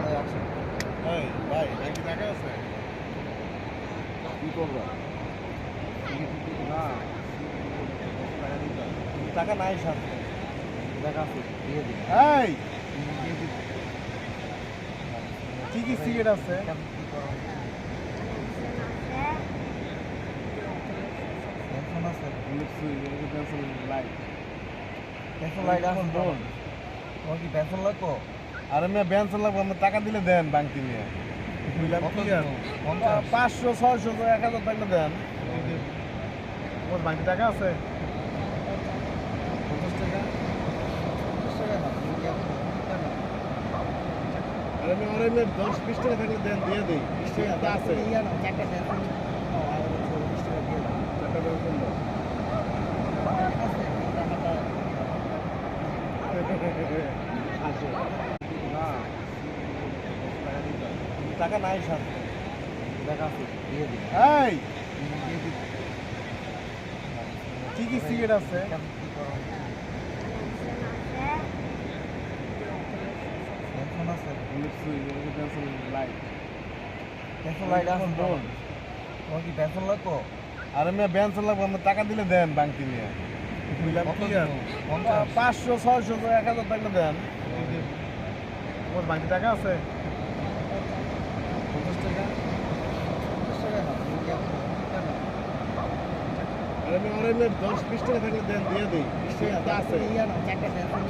আছে। এই ভাই নাকি টাকা আছে? কি করবো? না টাকা নাই সাথে। দেখা আছে, দিয়ে দিন। এই দিয়ে দিন। কি কি সিগারেট আছে? কেমন কি করা উচিত? পেনশন আছে? লাইট পেনশন লাইট আছে তো? বল। তোমার কি পেনশন লাগবো? আরে মেয়ে ব্যাংক লাগবে, আমার টাকা দিলে দেন বাংতি নিয়ে। বুঝলাম কত কি আর? দিব? 50? 500 600 1000 টাকা দেন। তোমার বাংতি টাকা আছে? 50 টাকা? 50 টাকা না, তুমি কি এখন টাকা? আরে মেয়ে 10-20 টাকা থাকলে দেন, দিয়ে দিই। 20 টাকা তো আছে। ইয়া না, চারটা পেনশন নাও, আর হচ্ছে 20 টাকা দিয়ে দাও। টাকা বের করলো। ঠিক আছে, টাকাটা আছে। না টাকা নাই সাথে। দেখা আছে, দিয়ে দিন। এই দিয়ে দিন। কি কি সিগারেট আছে? কেমন কি করা উচিত? পেনশন আছে? লাইট পেনশন লাইট আছে তো? বল। তোমার কি পেনশন লাগবো? আরে মেয়ে ব্যাংক লাগবে, আমার টাকা দিলে দেন বাংতি নিয়ে। বুঝলাম কত কি দিব? আর? 50? 500 600 1000 টাকা দেন। তোমার বাংতি টাকা আছে? 50 টাকা? 50 টাকা না, তুমি কি এখন টাকা? আরে মেয়ে 10-20 টাকা থাকলে দেন, দিয়ে দিই। 20 টাকা তো আছে। ইয়া না, চারটা পেনশন